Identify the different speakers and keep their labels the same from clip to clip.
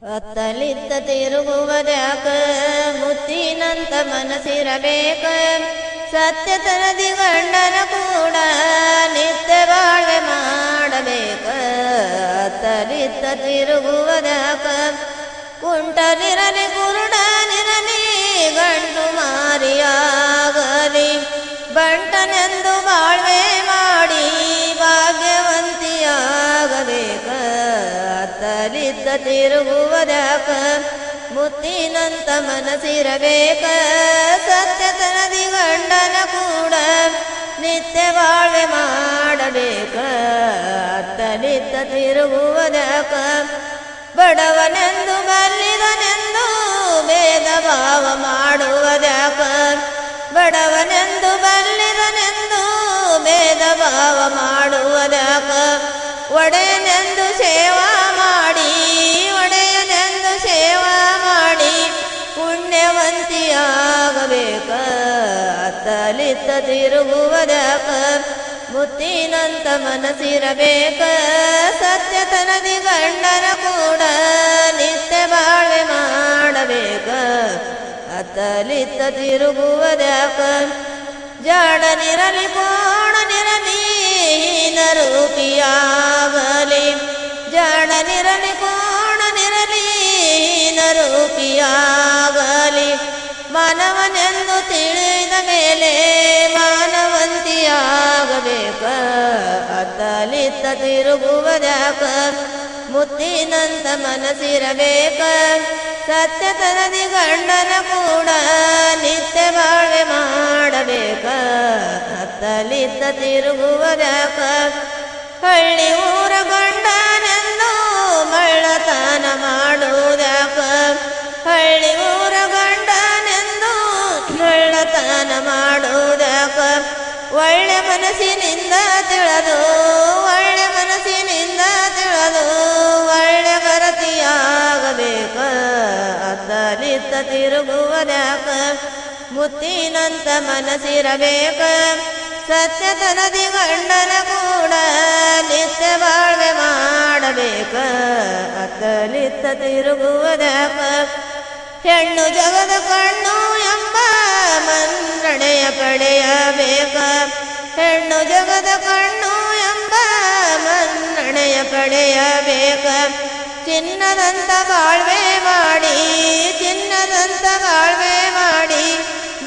Speaker 1: ಅತ್ತಲಿತ್ತ ತಿರುಗುವುದ್ಯಾಕ ಮುತ್ತಿನಂತ ಮನಸ್ಸಿರಬೇಕ ಸತ್ಯತನದಿ ಗಂಡನ ಕೂಡ ನಿತ್ಯ ಬಾಳ್ವೆ ಮಾಡಬೇಕ ಅತ್ತಲಿತ್ತ ತಿರುಗುವುದ್ಯಾಕ ಕುಂಟನಿರಲಿ ಕುರುಡನಿರಲಿ ಗಂಡು ಮಾರಿಯಾಗಲಿ ಬಂಟನೆಂದು ಬಾಳ್ವೆ ಮಾಡಿ ಭಾಗ್ಯವಂತಿಯಾಗಬೇಕ ಅತ್ತಲಿತ್ತ ತಿರುಗುವುದ್ಯಾಕ ಮುತ್ತಿನಂತ ಮನಸ್ಸಿರಬೇಕ ಸತ್ಯತನದಿ ಗಂಡನ ಕೂಡ ನಿತ್ಯ ಬಾಳ್ವೆ ಮಾಡಬೇಕ ಅತ್ತಲಿತ್ತ ತಿರುಗುವುದ್ಯಾಕ ಬಡವನೆಂದು ಬಲ್ಲಿದನೆಂದು ಭೇದ ಭಾವ ಮಾಡುವುದ್ಯಾಕ ಬಡವನೆಂದು ಬಲ್ಲಿದನೆಂದು ಭೇದ ಭಾವ ಮಾಡುವುದ್ಯಾಕ ಒಡೆಯನೆಂದು ಸೇವಾ ಮಾಡಿ ಒಡೆಯನೆಂದು ಸೇವಾ ಮಾಡಿ ಪುಣ್ಯವಂತಿಯಾಗಬೇಕ ಅತ್ತಲಿತ್ತ ತಿರುಗುವುದ್ಯಾಕ ಮುತ್ತಿನಂತ ಮನಸ್ಸಿರಬೇಕ ಸತ್ಯತನದಿ ಗಂಡನ ಕೂಡ ನಿತ್ಯ ಬಾಳ್ವೆ ಮಾಡಬೇಕ ಅತ್ತಲಿತ್ತ ತಿರುಗುವುದ್ಯಾಕ ಜಾಡನಿರಲಿ ಕೋಣನಿರಲಿ ಹೀನರೂಪಿಯಾಗಲಿ ಜಾಡನಿರಲಿ ಕೋಣನಿರಲಿ ಹೀನರೂಪಿಯಾಗಲಿ ಮಾನವನೆಂದು ತಿಳಿದ ಮೇಲೆ ಮಾನವಂತಿಯಾಗಬೇಕ ಅತ್ತಲಿತ್ತ ತಿರುಗುವುದ್ಯಾಕ ಮುತ್ತಿನಂತ ಮನಸ್ಸಿರಬೇಕ ಸತ್ಯತನದಿ ಗಂಡನ ಕೂಡ ನಿತ್ಯ ಬಾಳ್ವೆ ಮಾಡಬೇಕ ಅತ್ತಲಿತ್ತ ತಿರುಗುವುದ್ಯಾಕ ಹಳ್ಳಿ ಊರ ಗಂಡನೆಂದು ಮಳ್ಳತನ ಮಾಡುವುದ್ಯಾಕ ಹಳ್ಳಿ ಊರ ಗಂಡನೆಂದು ಮಳ್ಳತನ ಮಾಡುವುದ್ಯಾಕ ಒಳ್ಳೆ ಮನಸ್ಸಿನಿಂದ ತಿಳಿದು ಒಳ್ಳೆ ಮನಸ್ಸಿನಿಂದ ತಿಳಿದು ಒಳ್ಳೆ ಗರತಿಯಾಗಬೇಕ ಅತ್ತಲಿತ್ತ ತಿರುಗುವುದ್ಯಾಕ ಮುತ್ತಿನಂತ ಮನಸ್ಸಿರಬೇಕ ಸತ್ಯತನದಿ ಗಂಡನ ಕೂಡ ನಿತ್ಯ ಬಾಳ್ವೆ ಮಾಡಬೇಕ ಅತ್ತಲಿತ್ತ ತಿರುಗುವುದ್ಯಾಕ ಹೆಣ್ಣು ಜಗದ ಕಣ್ಣು ಎಂಬ ಮನ್ನಣೆಯ ಪಡೆಯಬೇಕ ಹೆಣ್ಣು ಜಗದ ಕಣ್ಣು ಎಂಬ ಮನ್ನಣೆಯ ಪಡೆಯಬೇಕ ಚಿನ್ನದಂತ ಬಾಳ್ವೆ ಮಾಡಿ ಚಿನ್ನದಂತ ಬಾಳ್ವೆ ಮಾಡಿ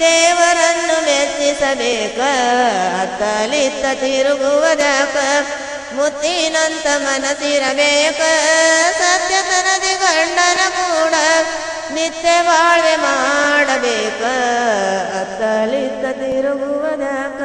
Speaker 1: ದೇವರನ್ನು ಮೆಚ್ಚಿಸಬೇಕ ಅತ್ತಲಿತ್ತ ತಿರುಗುವುದ್ಯಾಕ ಮುತ್ತಿನಂತ ಮನಸ್ಸಿರಬೇಕ ಸತ್ಯತನದಿ ಗಂಡನ ಕೂಡ ನಿತ್ಯ ಬಾಳ್ವೆ ಮಾಡಬೇಕ ಅತ್ತಲಿತ್ತ ತಿರುಗುವುದ್ಯಾಕ